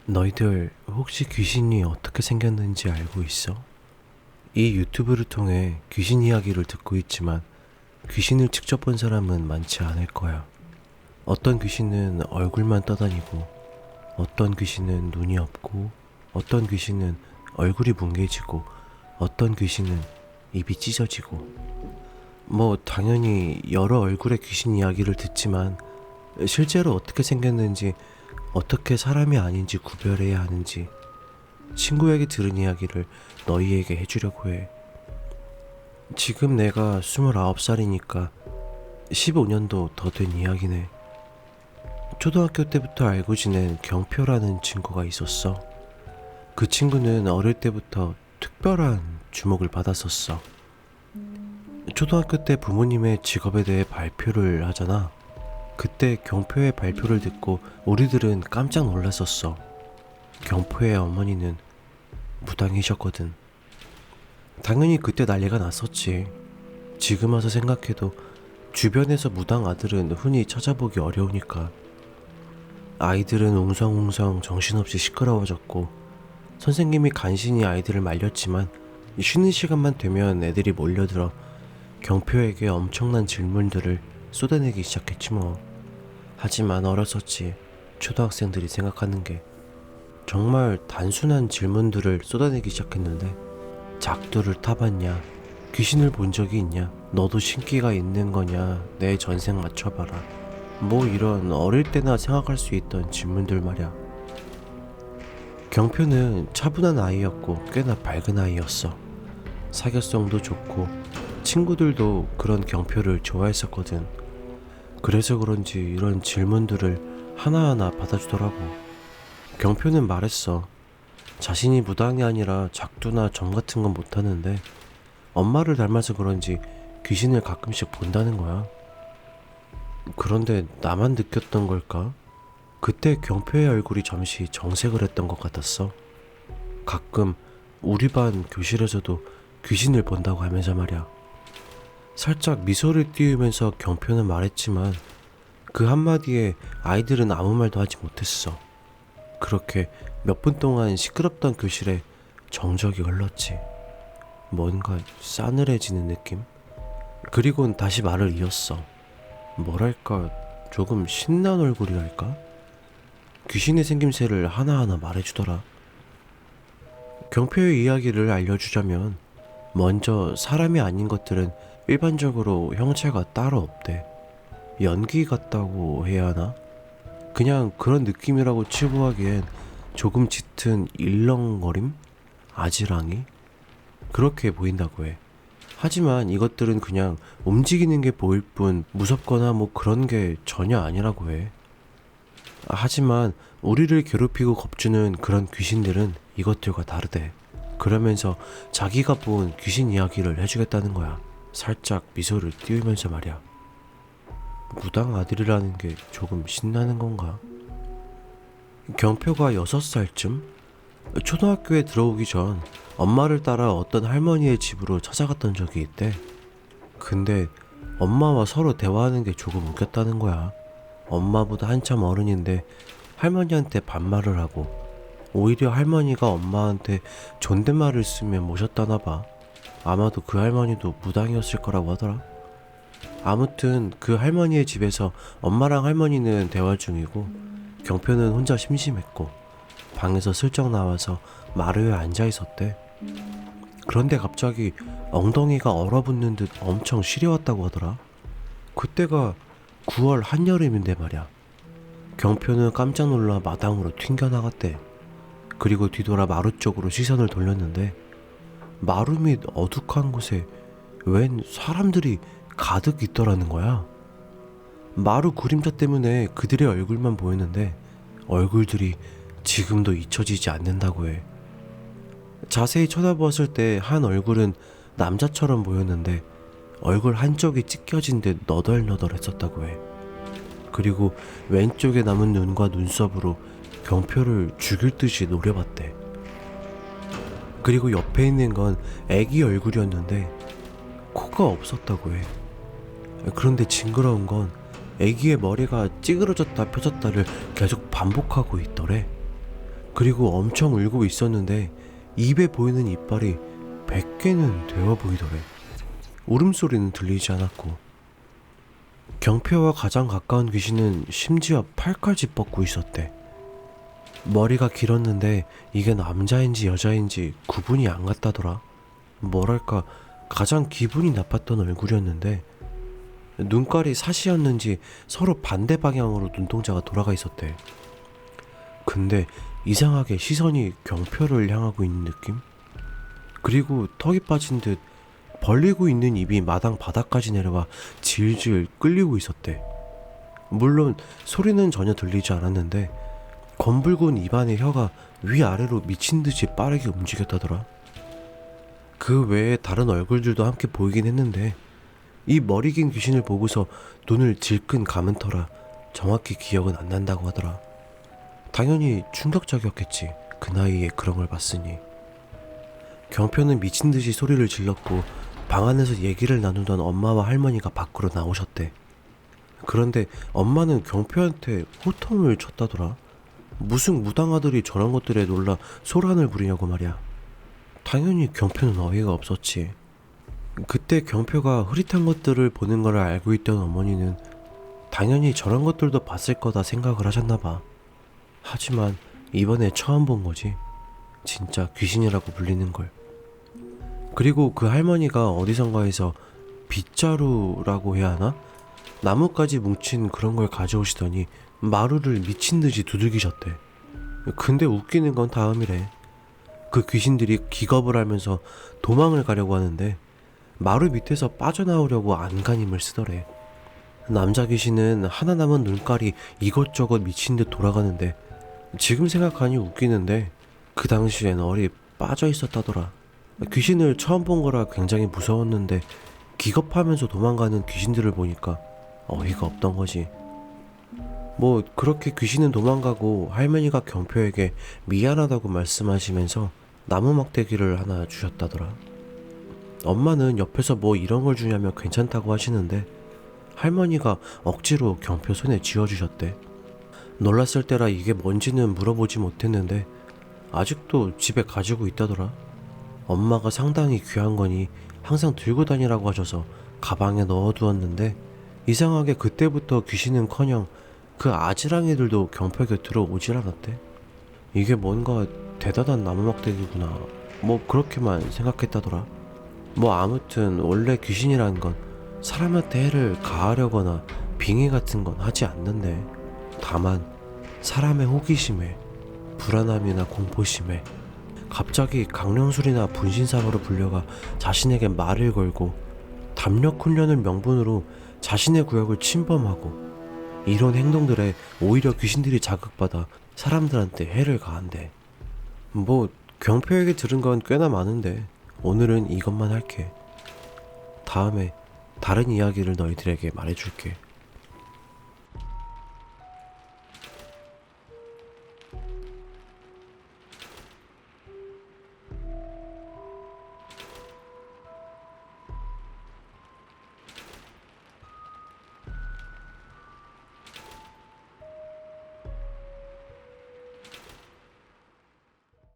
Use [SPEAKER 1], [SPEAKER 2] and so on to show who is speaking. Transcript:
[SPEAKER 1] 너희들 혹시 귀신이 어떻게 생겼는지 알고 있어? 이 유튜브를 통해 귀신 이야기를 듣고 있지만 귀신을 직접 본 사람은 많지 않을 거야. 어떤 귀신은 얼굴만 떠다니고, 어떤 귀신은 눈이 없고, 어떤 귀신은 얼굴이 뭉개지고, 어떤 귀신은 입이 찢어지고. 당연히 여러 얼굴의 귀신 이야기를 듣지만 실제로 어떻게 생겼는지, 어떻게 사람이 아닌지 구별해야 하는지 친구에게 들은 이야기를 너희에게 해주려고 해. 지금 내가 29살이니까 15년도 더 된 이야기네. 초등학교 때부터 알고 지낸 경표라는 친구가 있었어. 그 친구는 어릴 때부터 특별한 주목을 받았었어. 초등학교 때 부모님의 직업에 대해 발표를 하잖아. 그때 경표의 발표를 듣고 우리들은 깜짝 놀랐었어. 경표의 어머니는 무당이셨거든. 당연히 그때 난리가 났었지. 지금 와서 생각해도 주변에서 무당 아들은 흔히 찾아보기 어려우니까. 아이들은 웅성웅성 정신없이 시끄러워졌고, 선생님이 간신히 아이들을 말렸지만 쉬는 시간만 되면 애들이 몰려들어 경표에게 엄청난 질문들을 쏟아내기 시작했지 뭐. 하지만 어렸었지. 초등학생들이 생각하는 게 정말 단순한 질문들을 쏟아내기 시작했는데, 작두를 타봤냐? 귀신을 본 적이 있냐? 너도 신기가 있는 거냐? 내 전생 맞춰봐라. 이런 어릴 때나 생각할 수 있던 질문들 말이야. 경표는 차분한 아이였고 꽤나 밝은 아이였어. 사교성도 좋고 친구들도 그런 경표를 좋아했었거든. 그래서 그런지 이런 질문들을 하나하나 받아주더라고. 경표는 말했어. 자신이 무당이 아니라 작두나 점 같은 건 못하는데 엄마를 닮아서 그런지 귀신을 가끔씩 본다는 거야. 그런데 나만 느꼈던 걸까? 그때 경표의 얼굴이 잠시 정색을 했던 것 같았어. 가끔 우리 반 교실에서도 귀신을 본다고 하면서 말이야. 살짝 미소를 띄우면서 경표는 말했지만 그 한마디에 아이들은 아무 말도 하지 못했어. 그렇게 몇 분 동안 시끄럽던 교실에 정적이 흘렀지. 뭔가 싸늘해지는 느낌? 그리곤 다시 말을 이었어. 뭐랄까, 조금 신난 얼굴이랄까? 귀신의 생김새를 하나하나 말해주더라. 경표의 이야기를 알려주자면, 먼저 사람이 아닌 것들은 일반적으로 형체가 따로 없대. 연기 같다고 해야 하나? 그냥 그런 느낌이라고 치부하기엔 조금 짙은 일렁거림? 아지랑이? 그렇게 보인다고 해. 하지만 이것들은 그냥 움직이는 게 보일 뿐 무섭거나 그런 게 전혀 아니라고 해. 하지만 우리를 괴롭히고 겁주는 그런 귀신들은 이것들과 다르대. 그러면서 자기가 본 귀신 이야기를 해주겠다는 거야. 살짝 미소를 띄우면서 말이야. 무당 아들이라는 게 조금 신나는 건가? 경표가 6살쯤? 초등학교에 들어오기 전 엄마를 따라 어떤 할머니의 집으로 찾아갔던 적이 있대. 근데 엄마와 서로 대화하는 게 조금 웃겼다는 거야. 엄마보다 한참 어른인데 할머니한테 반말을 하고, 오히려 할머니가 엄마한테 존댓말을 쓰며 모셨다나 봐. 아마도 그 할머니도 무당이었을 거라고 하더라. 아무튼 그 할머니의 집에서 엄마랑 할머니는 대화 중이고 경표는 혼자 심심했고 방에서 슬쩍 나와서 마루에 앉아 있었대. 그런데 갑자기 엉덩이가 얼어붙는 듯 엄청 시려웠다고 하더라. 그때가 9월 한여름인데 말이야. 경표는 깜짝 놀라 마당으로 튕겨나갔대. 그리고 뒤돌아 마루 쪽으로 시선을 돌렸는데 마루 밑 어둑한 곳에 웬 사람들이 가득 있더라는 거야. 마루 그림자 때문에 그들의 얼굴만 보였는데 얼굴들이 지금도 잊혀지지 않는다고 해. 자세히 쳐다보았을 때 한 얼굴은 남자처럼 보였는데 얼굴 한쪽이 찢겨진 듯 너덜너덜했었다고 해. 그리고 왼쪽에 남은 눈과 눈썹으로 경표를 죽일 듯이 노려봤대. 그리고 옆에 있는 건 애기 얼굴이었는데 코가 없었다고 해. 그런데 징그러운 건 애기의 머리가 찌그러졌다 펴졌다를 계속 반복하고 있더래. 그리고 엄청 울고 있었는데 입에 보이는 이빨이 100개는 되어 보이더래. 울음소리는 들리지 않았고 경표와 가장 가까운 귀신은 심지어 팔까지 뻗고 있었대. 머리가 길었는데 이게 남자인지 여자인지 구분이 안 갔다더라. 뭐랄까 가장 기분이 나빴던 얼굴이었는데 눈깔이 사시였는지 서로 반대 방향으로 눈동자가 돌아가 있었대. 근데 이상하게 시선이 경표를 향하고 있는 느낌? 그리고 턱이 빠진 듯 벌리고 있는 입이 마당 바닥까지 내려와 질질 끌리고 있었대. 물론 소리는 전혀 들리지 않았는데 검붉은 입안의 혀가 위아래로 미친 듯이 빠르게 움직였다더라. 그 외에 다른 얼굴들도 함께 보이긴 했는데 이 머리 긴 귀신을 보고서 눈을 질끈 감은 터라 정확히 기억은 안 난다고 하더라. 당연히 충격적이었겠지. 그 나이에 그런 걸 봤으니. 경표는 미친 듯이 소리를 질렀고 방 안에서 얘기를 나누던 엄마와 할머니가 밖으로 나오셨대. 그런데 엄마는 경표한테 호통을 쳤다더라. 무슨 무당아들이 저런 것들에 놀라 소란을 부리냐고 말이야. 당연히 경표는 어이가 없었지. 그때 경표가 흐릿한 것들을 보는 걸 알고 있던 어머니는 당연히 저런 것들도 봤을 거다 생각을 하셨나봐. 하지만 이번에 처음 본 거지. 진짜 귀신이라고 불리는 걸. 그리고 그 할머니가 어디선가에서 빗자루라고 해야 하나? 나뭇가지 뭉친 그런 걸 가져오시더니 마루를 미친 듯이 두들기셨대. 근데 웃기는 건 다음이래. 그 귀신들이 기겁을 하면서 도망을 가려고 하는데 마루 밑에서 빠져나오려고 안간힘을 쓰더래. 남자 귀신은 하나 남은 눈깔이 이것저것 미친 듯 돌아가는데 지금 생각하니 웃기는데 그 당시엔 얼이 빠져 있었다더라. 귀신을 처음 본 거라 굉장히 무서웠는데 기겁하면서 도망가는 귀신들을 보니까 어이가 없던 거지. 뭐 그렇게 귀신은 도망가고 할머니가 경표에게 미안하다고 말씀하시면서 나무 막대기를 하나 주셨다더라. 엄마는 옆에서 뭐 이런 걸 주냐며 괜찮다고 하시는데 할머니가 억지로 경표 손에 쥐어주셨대. 놀랐을 때라 이게 뭔지는 물어보지 못했는데 아직도 집에 가지고 있다더라. 엄마가 상당히 귀한 거니 항상 들고 다니라고 하셔서 가방에 넣어두었는데 이상하게 그때부터 귀신은커녕 그 아지랑이들도 경표 곁으로 오질 않았대. 이게 뭔가 대단한 나무 막대기구나. 뭐 그렇게만 생각했다더라. 뭐 아무튼 원래 귀신이라는 건 사람한테 해를 가하려거나 빙의 같은 건 하지 않는데 다만 사람의 호기심에 불안함이나 공포심에 갑자기 강령술이나 분신사바로 불려가 자신에게 말을 걸고 담력 훈련을 명분으로 자신의 구역을 침범하고 이런 행동들에 오히려 귀신들이 자극받아 사람들한테 해를 가한대. 뭐 경표에게 들은 건 꽤나 많은데 오늘은 이것만 할게. 다음에 다른 이야기를 너희들에게 말해줄게.